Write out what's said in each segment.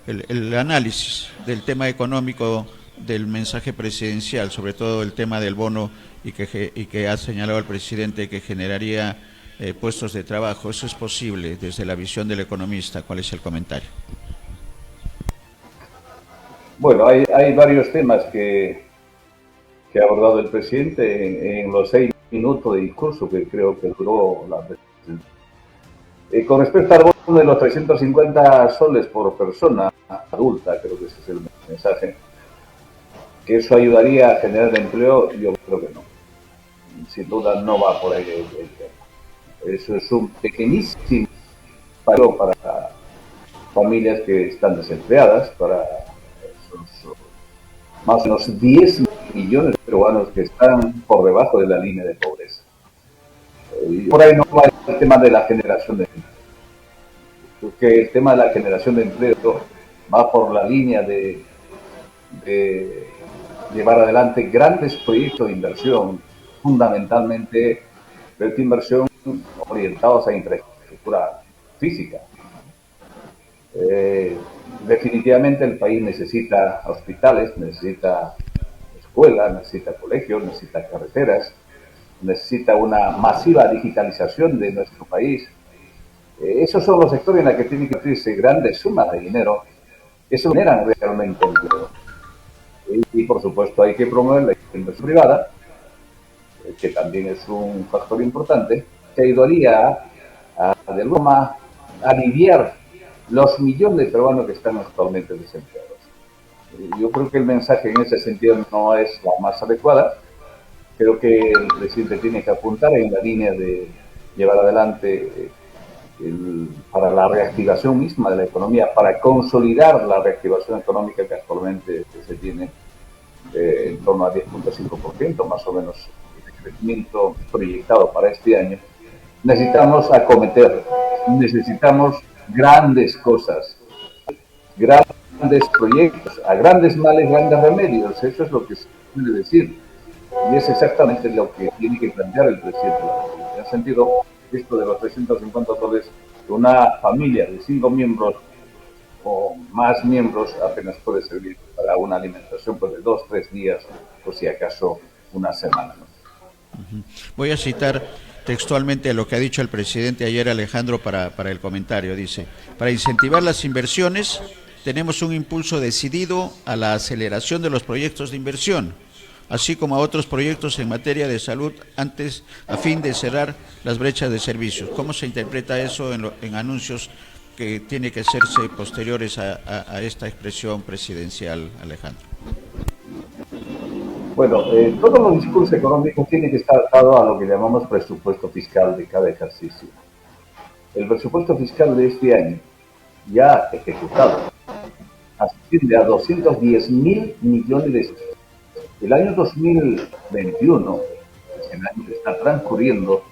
el análisis del tema económico del mensaje presidencial, sobre todo el tema del bono y que ha señalado el presidente que generaría puestos de trabajo. ¿Eso es posible desde la visión del economista? ¿Cuál es el comentario? Bueno, hay varios temas que ha abordado el presidente en los 6 minutos de discurso que creo que duró la presentación. Con respecto al bono de los 350 soles por persona adulta, creo que ese es el mensaje, que eso ayudaría a generar empleo, yo creo que no. Sin duda no va por ahí el tema. Eso es un pequeñísimo palo para familias que están desempleadas, para esos más o menos 10 millones de peruanos que están por debajo de la línea de pobreza. Y por ahí no va el tema de la generación de empleo, porque el tema de la generación de empleo va por la línea de llevar adelante grandes proyectos de inversión, fundamentalmente de esta inversión orientados a infraestructura física. Eh, Definitivamente el país necesita hospitales, necesita escuelas, necesita colegios, necesita carreteras, necesita una masiva digitalización de nuestro país. Esos son los sectores en los que tienen que invertirse grandes sumas de dinero. Eso generan realmente empleo. Y por supuesto hay que promover la inversión privada, que también es un factor importante, que ayudaría a de alguna forma aliviar los millones de peruanos que están actualmente desempleados. Yo creo que el mensaje en ese sentido no es la más adecuada. Creo que el presidente tiene que apuntar en la línea de llevar adelante para la reactivación misma de la economía, para consolidar la reactivación económica que actualmente se tiene en torno a 10,5% más o menos de crecimiento proyectado para este año. Necesitamos acometer, necesitamos grandes cosas, grandes proyectos, a grandes males, grandes remedios. Eso es lo que se puede decir. Y es exactamente lo que tiene que plantear el presidente. En el sentido, esto de los 350 soles, una familia de 5 miembros o más miembros apenas puede servir para una alimentación pues, de 2, 3 días o si acaso una semana. ¿No? Voy a citar textualmente lo que ha dicho el presidente ayer, Alejandro, para el comentario. Dice, para incentivar las inversiones tenemos un impulso decidido a la aceleración de los proyectos de inversión, así como a otros proyectos en materia de salud antes a fin de cerrar las brechas de servicios. ¿Cómo se interpreta eso en anuncios que tiene que hacerse posteriores a esta expresión presidencial, Alejandro? Bueno, todos los discursos económicos tienen que estar atados a lo que llamamos presupuesto fiscal de cada ejercicio. El presupuesto fiscal de este año, ya ejecutado, asciende a 210 mil millones de pesos. El año 2021, el año que está transcurriendo,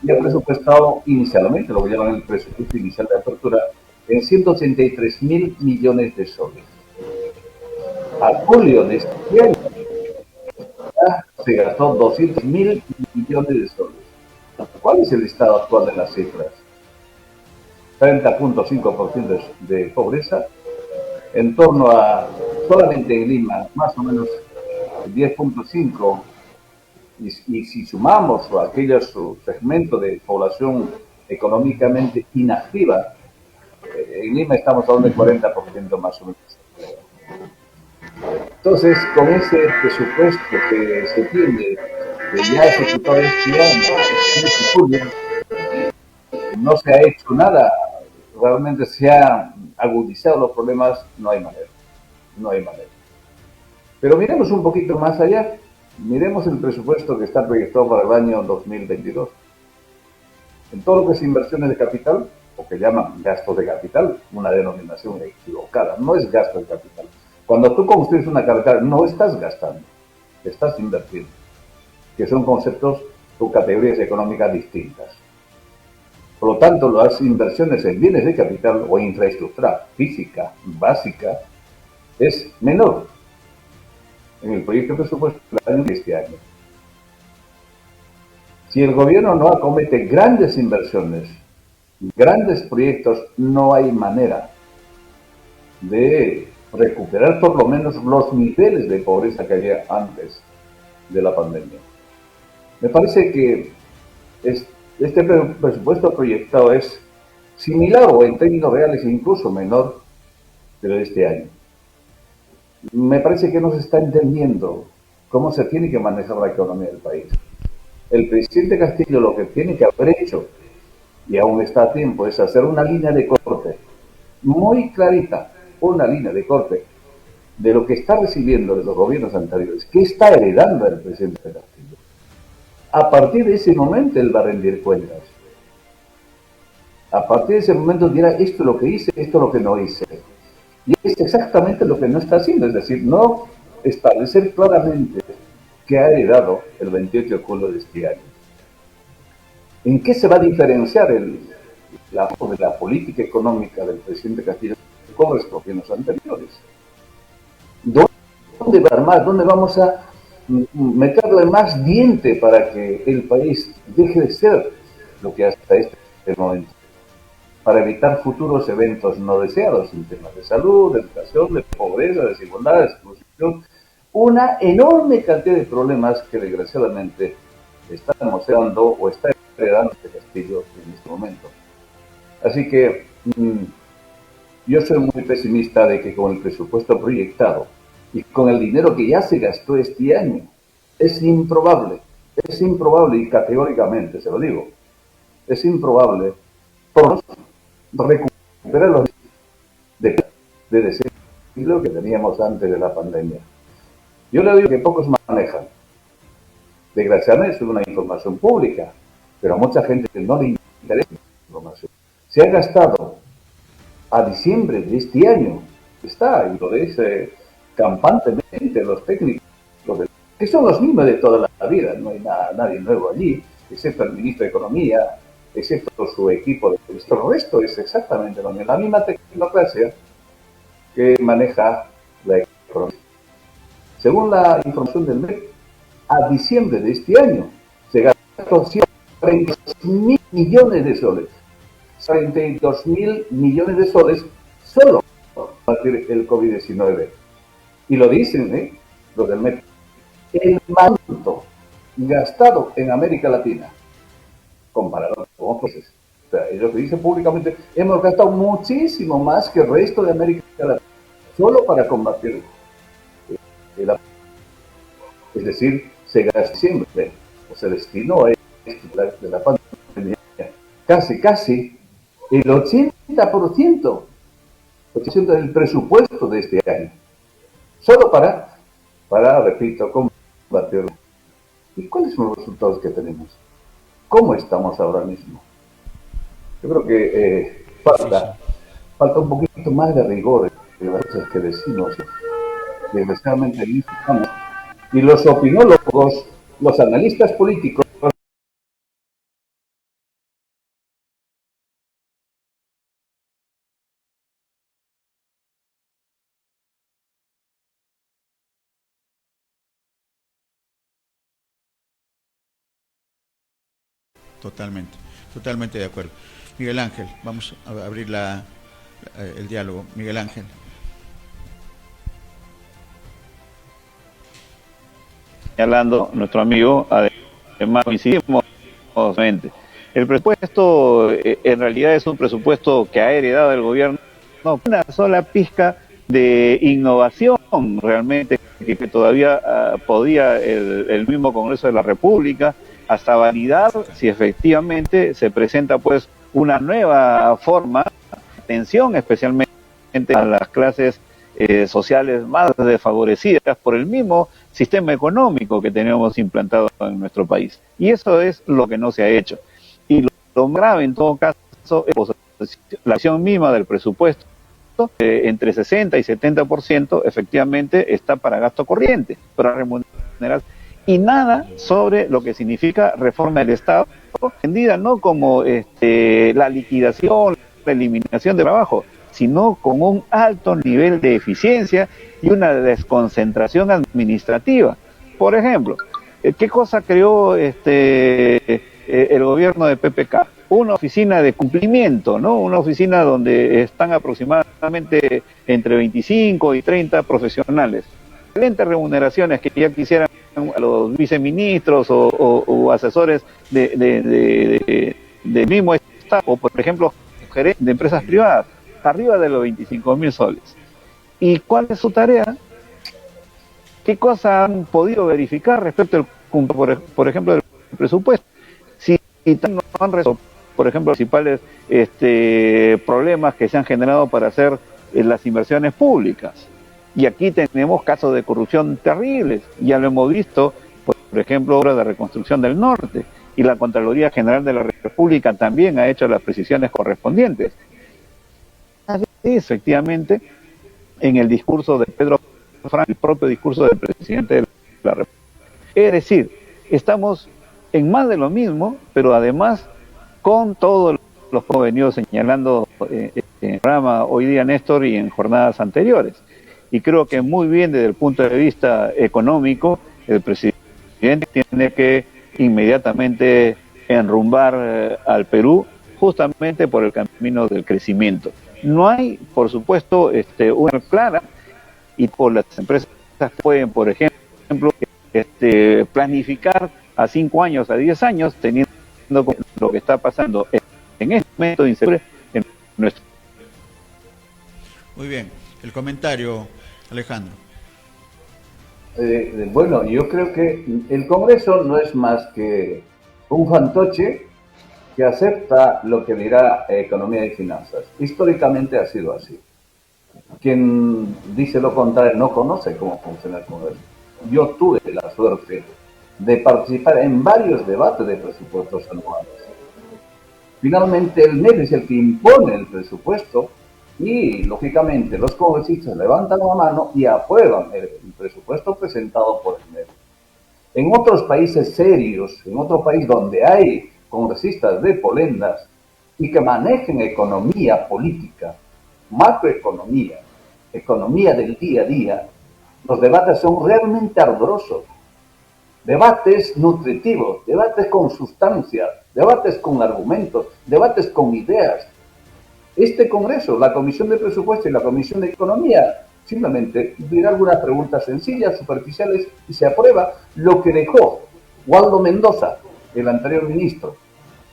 ya presupuestado inicialmente, lo que llaman el presupuesto inicial de apertura, en 183 mil millones de soles. A julio de este año se gastó 200 mil millones de soles. ¿Cuál es el estado actual de las cifras? 30,5% de pobreza, en torno a, solamente en Lima, más o menos 10,5%, y si sumamos aquellos segmentos de población económicamente inactiva, en Lima estamos hablando de 40% más o menos. Entonces, con ese presupuesto que se tiene, que ya ejecutado este año, este julio, no se ha hecho nada, realmente se han agudizado los problemas, no hay manera, no hay manera. Pero miremos un poquito más allá, miremos el presupuesto que está proyectado para el año 2022. En todo lo que es inversiones de capital, o que llaman gastos de capital, una denominación equivocada, no es gasto de capital. Cuando tú construyes una carretera, no estás gastando, estás invirtiendo, que son conceptos o categorías económicas distintas. Por lo tanto, las inversiones en bienes de capital o infraestructura física básica es menor en el proyecto de presupuesto del año de este año. Si el gobierno no acomete grandes inversiones, grandes proyectos, no hay manera de recuperar por lo menos los niveles de pobreza que había antes de la pandemia. Me parece que este presupuesto proyectado es similar o en términos reales incluso menor que el de este año. Me parece que no se está entendiendo cómo se tiene que manejar la economía del país. El presidente Castillo lo que tiene que haber hecho, y aún está a tiempo, es hacer una línea de corte muy clarita, una línea de corte de lo que está recibiendo de los gobiernos anteriores, que está heredando el presidente Castillo. A partir de ese momento él va a rendir cuentas. A partir de ese momento dirá, esto es lo que hice, esto es lo que no hice. Y es exactamente lo que no está haciendo, es decir, no establecer claramente que ha heredado el 28 de julio de este año. ¿En qué se va a diferenciar la política económica del presidente Castillo con los gobiernos anteriores? ¿Dónde va más? ¿Dónde vamos a meterle más diente para que el país deje de ser lo que hasta este momento? Para evitar futuros eventos no deseados en temas de salud, de educación, de pobreza, de desigualdad, de exclusión, una enorme cantidad de problemas que desgraciadamente está demostrando o está heredando este Castillo en este momento. Así que yo soy muy pesimista de que con el presupuesto proyectado y con el dinero que ya se gastó este año, es improbable y categóricamente se lo digo, es improbable por recuperar los de desempleo que teníamos antes de la pandemia. Yo le digo que pocos manejan. Desgraciadamente es una información pública, pero a mucha gente no le interesa la información. Se ha gastado a diciembre de este año, está, y lo dice campantemente los técnicos, que son los mismos de toda la vida, no hay nadie nuevo allí, excepto el ministro de Economía, excepto su equipo de ministros. El resto es exactamente lo mismo, la misma tecnocracia que maneja la economía. Según la información del MEC, a diciembre de este año se gastó 132.000 millones de soles. 32.000 millones de soles solo para el COVID-19. Y lo dicen, los del MEC. El monto gastado en América Latina, comparado con otros países. O sea, ellos dicen públicamente, hemos gastado muchísimo más que el resto de América Latina, solo para combatir es decir, se gasta siempre, o se destinó a esto de la pandemia, casi el 80% del presupuesto de este año, solo para repito, combatir. ¿Y cuáles son los resultados que tenemos? ¿Cómo estamos ahora mismo? Yo creo que falta un poquito más de rigor en las cosas que decimos. Desgraciadamente ahí estamos. Y los opinólogos, los analistas políticos, Totalmente de acuerdo. Miguel Ángel, vamos a abrir el diálogo. Miguel Ángel. Señalando nuestro amigo, además coincidimos. El presupuesto en realidad es un presupuesto que ha heredado el gobierno, no, una sola pizca de innovación realmente que todavía podía el mismo Congreso de la República hasta validar si efectivamente se presenta pues una nueva forma de atención especialmente a las clases sociales más desfavorecidas por el mismo sistema económico que tenemos implantado en nuestro país. Y eso es lo que no se ha hecho. Y lo más grave en todo caso es la acción misma del presupuesto, entre 60 y 70% efectivamente está para gasto corriente, para remunerar, y nada sobre lo que significa reforma del Estado, entendida no como la liquidación, la eliminación de trabajo, sino con un alto nivel de eficiencia y una desconcentración administrativa. Por ejemplo, ¿qué cosa creó el gobierno de PPK? una oficina de cumplimiento, ¿no? Una oficina donde están aproximadamente entre 25 y 30 profesionales. Excelentes remuneraciones que ya quisieran a los viceministros o asesores del mismo Estado, o por ejemplo, gerentes de empresas privadas, arriba de los 25.000 soles. ¿Y cuál es su tarea? ¿Qué cosas han podido verificar respecto al por ejemplo, del presupuesto? Si no han resuelto, por ejemplo, los principales problemas que se han generado para hacer las inversiones públicas. Y aquí tenemos casos de corrupción terribles, ya lo hemos visto, por ejemplo, obras de reconstrucción del norte, y la Contraloría General de la República también ha hecho las precisiones correspondientes. Efectivamente, en el discurso de Pedro Frank, el propio discurso del presidente de la República. Es decir, estamos en más de lo mismo, pero además con todos los que hemos venido señalando en el programa hoy día, Néstor, y en jornadas anteriores. Y creo que muy bien desde el punto de vista económico, el presidente tiene que inmediatamente enrumbar al Perú justamente por el camino del crecimiento. No hay, por supuesto, una clara, y por las empresas pueden, por ejemplo, planificar a 5 años, a 10 años, teniendo lo que está pasando en este momento de incertidumbre en nuestro. Muy bien, el comentario, Alejandro. Bueno, yo creo que el Congreso no es más que un fantoche que acepta lo que dirá Economía y Finanzas. Históricamente ha sido así. Quien dice lo contrario no conoce cómo funciona el Congreso. Yo tuve la suerte de participar en varios debates de presupuestos anuales. Finalmente el MEP es el que impone el presupuesto y, lógicamente, los congresistas levantan la mano y aprueban el presupuesto presentado por el MEP. En otros países serios, en otro país donde hay congresistas de polendas y que manejen economía política, macroeconomía, economía del día a día, los debates son realmente ardorosos. Debates nutritivos, debates con sustancia, debates con argumentos, debates con ideas. Este Congreso, la Comisión de Presupuesto y la Comisión de Economía, simplemente dirá algunas preguntas sencillas, superficiales, y se aprueba lo que dejó Waldo Mendoza, el anterior ministro,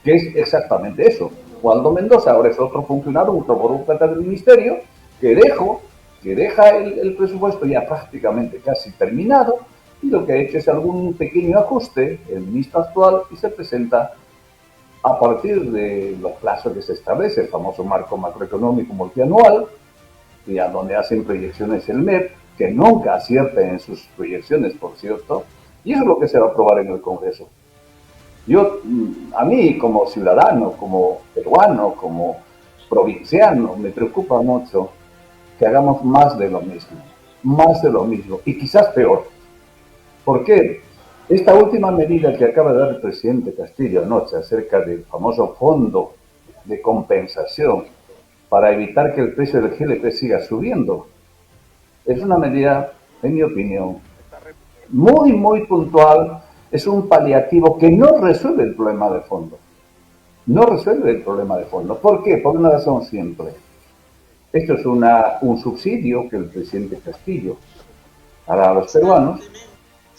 que es exactamente eso. Waldo Mendoza ahora es otro funcionario, otro burócrata del ministerio, que deja el presupuesto ya prácticamente casi terminado, y lo que ha hecho es algún pequeño ajuste, el ministro actual, y se presenta a partir de los plazos que se establece, el famoso marco macroeconómico multianual, y a donde hacen proyecciones el MEP, que nunca acierta en sus proyecciones, por cierto, y eso es lo que se va a aprobar en el Congreso. A mí, como ciudadano, como peruano, como provinciano, me preocupa mucho que hagamos más de lo mismo, y quizás peor. ¿Por qué? Esta última medida que acaba de dar el presidente Castillo anoche acerca del famoso fondo de compensación para evitar que el precio del GLP siga subiendo, es una medida, en mi opinión, muy, muy puntual. Es un paliativo que no resuelve el problema de fondo. No resuelve el problema de fondo. ¿Por qué? Por una razón simple. Esto es un subsidio que el presidente Castillo hará a los peruanos.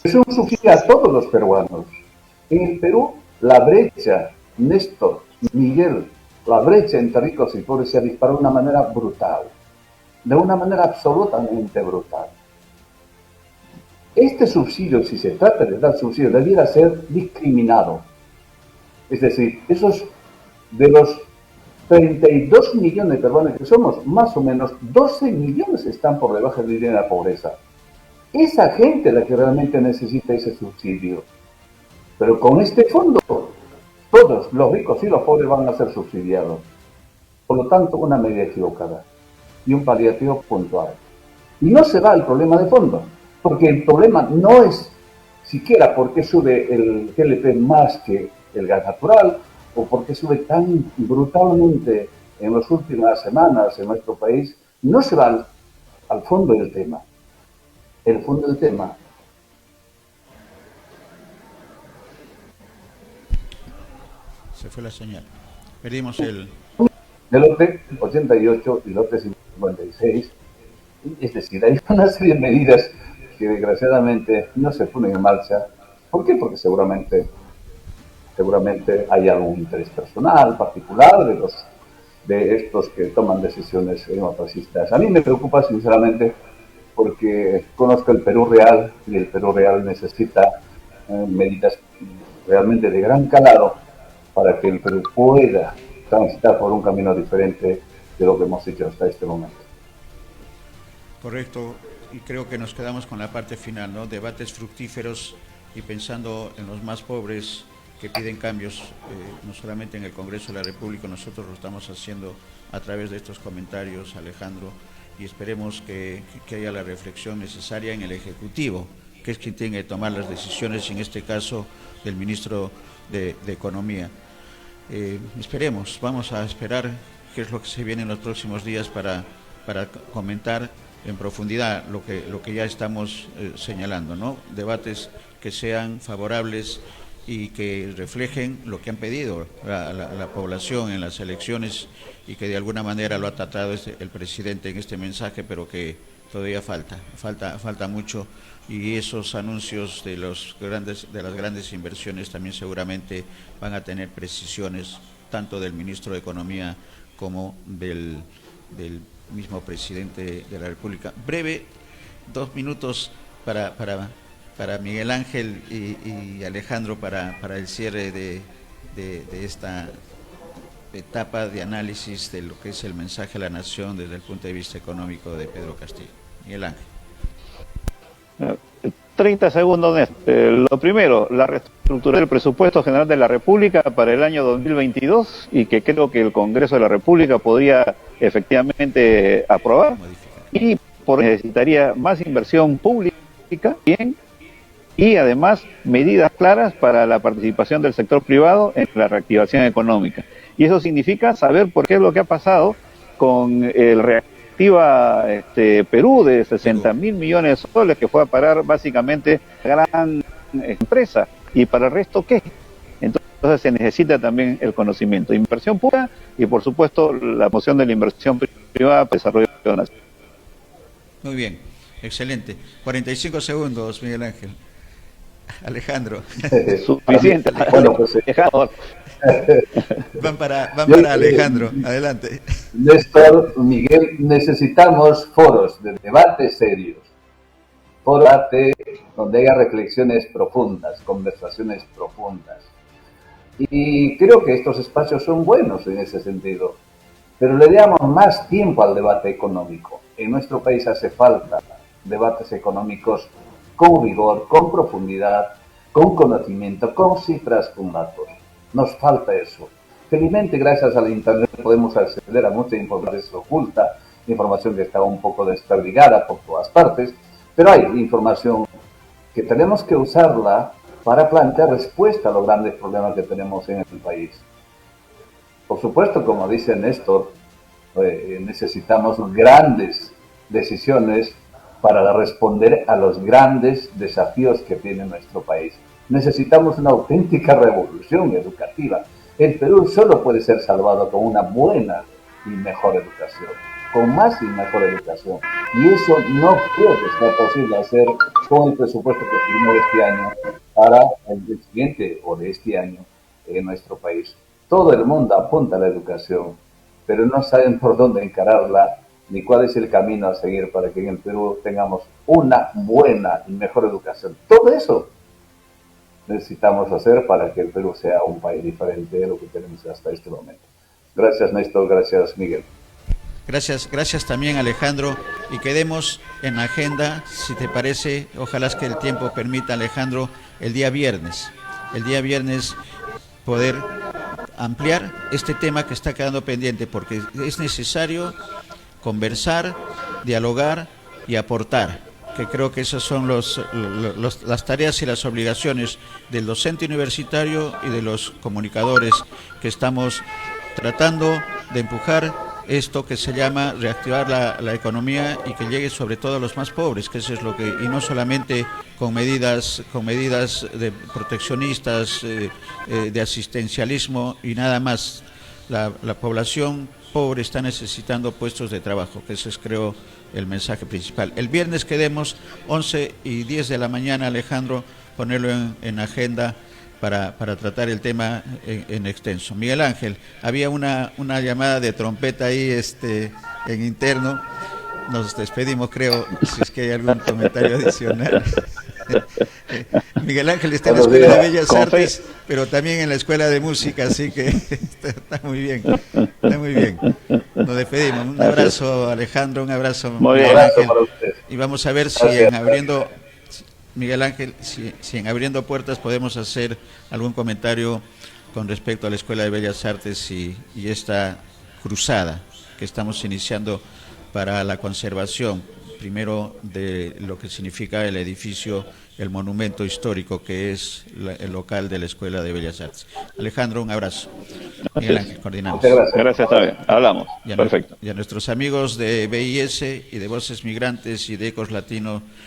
Es un subsidio a todos los peruanos. En el Perú, la brecha, Néstor, Miguel, la brecha entre ricos y pobres se ha disparado de una manera brutal. De una manera absolutamente brutal. Este subsidio, si se trata de dar subsidio, debiera ser discriminado. Es decir, esos de los 32 millones de peruanos que somos, más o menos 12 millones están por debajo de la línea de la pobreza. Esa gente es la que realmente necesita ese subsidio. Pero con este fondo, todos, los ricos y los pobres, van a ser subsidiados. Por lo tanto, una medida equivocada y un paliativo puntual. Y no se va al problema de fondo, porque el problema no es siquiera por qué sube el GLP más que el gas natural, o por qué sube tan brutalmente en las últimas semanas en nuestro país. No se va al fondo del tema. El fondo del tema. Se fue la señal. Perdimos el... El lote 88 y lote 56. Es decir, hay una serie de medidas que desgraciadamente no se ponen en marcha. ¿Por qué? Porque seguramente hay algún interés personal, particular, de estos que toman decisiones fascistas. A mí me preocupa sinceramente porque conozco el Perú real y el Perú real necesita medidas realmente de gran calado para que el Perú pueda transitar por un camino diferente de lo que hemos hecho hasta este momento. Correcto, y creo que nos quedamos con la parte final, ¿no? Debates fructíferos y pensando en los más pobres que piden cambios, no solamente en el Congreso de la República, nosotros lo estamos haciendo a través de estos comentarios, Alejandro, y esperemos que haya la reflexión necesaria en el Ejecutivo, que es quien tiene que tomar las decisiones, en este caso del ministro de Economía. Esperemos, vamos a esperar qué es lo que se viene en los próximos días para comentar en profundidad lo que ya estamos señalando, ¿no? Debates que sean favorables y que reflejen lo que han pedido la población en las elecciones y que de alguna manera lo ha tratado el presidente en este mensaje, pero que todavía falta mucho, y esos anuncios de las grandes inversiones también seguramente van a tener precisiones tanto del ministro de Economía como del mismo presidente de la República. Breve, 2 minutos para Miguel Ángel y Alejandro para el cierre de esta etapa de análisis de lo que es el mensaje a la nación desde el punto de vista económico de Pedro Castillo. Miguel Ángel. 30 segundos. Lo primero, la reestructura del presupuesto general de la República para el año 2022 y que creo que el Congreso de la República podría efectivamente aprobar. Y necesitaría más inversión pública, bien, y además medidas claras para la participación del sector privado en la reactivación económica. Y eso significa saber por qué es lo que ha pasado con el Reactiva Perú de 60.000 millones de soles que fue a parar básicamente a gran empresa. ¿Y para el resto qué? Entonces se necesita también el conocimiento, inversión pura y por supuesto la moción de la inversión privada para desarrollo nacional. Muy bien, excelente. 45 segundos, Miguel Ángel. Alejandro. Suficiente. Bueno, pues, van para Alejandro, adelante. Néstor, Miguel, necesitamos foros de debate serios, foros de debate donde haya reflexiones profundas, conversaciones profundas. Y creo que estos espacios son buenos en ese sentido, pero le damos más tiempo al debate económico. En nuestro país hace falta debates económicos con rigor, con profundidad, con conocimiento, con cifras, con datos. Nos falta eso. Felizmente, gracias al Internet podemos acceder a mucha información oculta, información que está un poco desperdigada por todas partes, pero hay información que tenemos que usarla para plantear respuesta a los grandes problemas que tenemos en el país. Por supuesto, como dice Néstor, necesitamos grandes decisiones para responder a los grandes desafíos que tiene nuestro país. Necesitamos una auténtica revolución educativa. El Perú solo puede ser salvado con una buena y mejor educación, con más y mejor educación. Y eso no creo que sea posible hacer con el presupuesto que tenemos este año para el siguiente o de este año en nuestro país. Todo el mundo apunta a la educación, pero no saben por dónde encararla ni cuál es el camino a seguir para que en el Perú tengamos una buena y mejor educación. Todo eso necesitamos hacer para que el Perú sea un país diferente de lo que tenemos hasta este momento. Gracias, Néstor. Gracias, Miguel. Gracias también, Alejandro, y quedemos en la agenda, si te parece, ojalá que el tiempo permita, Alejandro, el día viernes poder ampliar este tema que está quedando pendiente, porque es necesario conversar, dialogar y aportar, que creo que esas son las tareas y las obligaciones del docente universitario y de los comunicadores que estamos tratando de empujar esto que se llama reactivar la economía y que llegue sobre todo a los más pobres, que eso es lo que, y no solamente con medidas de proteccionistas, de asistencialismo y nada más. la población pobre está necesitando puestos de trabajo, que ese es, creo, el mensaje principal. El viernes quedemos 11 y 10 de la mañana, Alejandro, ponerlo en agenda para tratar el tema en extenso. Miguel Ángel, había una llamada de trompeta ahí en interno. Nos despedimos, creo, si es que hay algún comentario adicional. Miguel Ángel está en la Escuela de Bellas Artes, pero también en la Escuela de Música, así que está muy bien, está muy bien. Nos despedimos. Un abrazo, Alejandro, un abrazo, Miguel Ángel. Y vamos a ver si en abriendo, Miguel Ángel, si en abriendo puertas podemos hacer algún comentario con respecto a la Escuela de Bellas Artes y esta cruzada que estamos iniciando para la conservación, primero de lo que significa el edificio, el monumento histórico que es el local de la Escuela de Bellas Artes. Alejandro, un abrazo. Miguel Ángel, coordinamos. Gracias, está bien. Hablamos. Perfecto. Y a nuestros amigos de BIS y de Voces Migrantes y de Ecos Latino,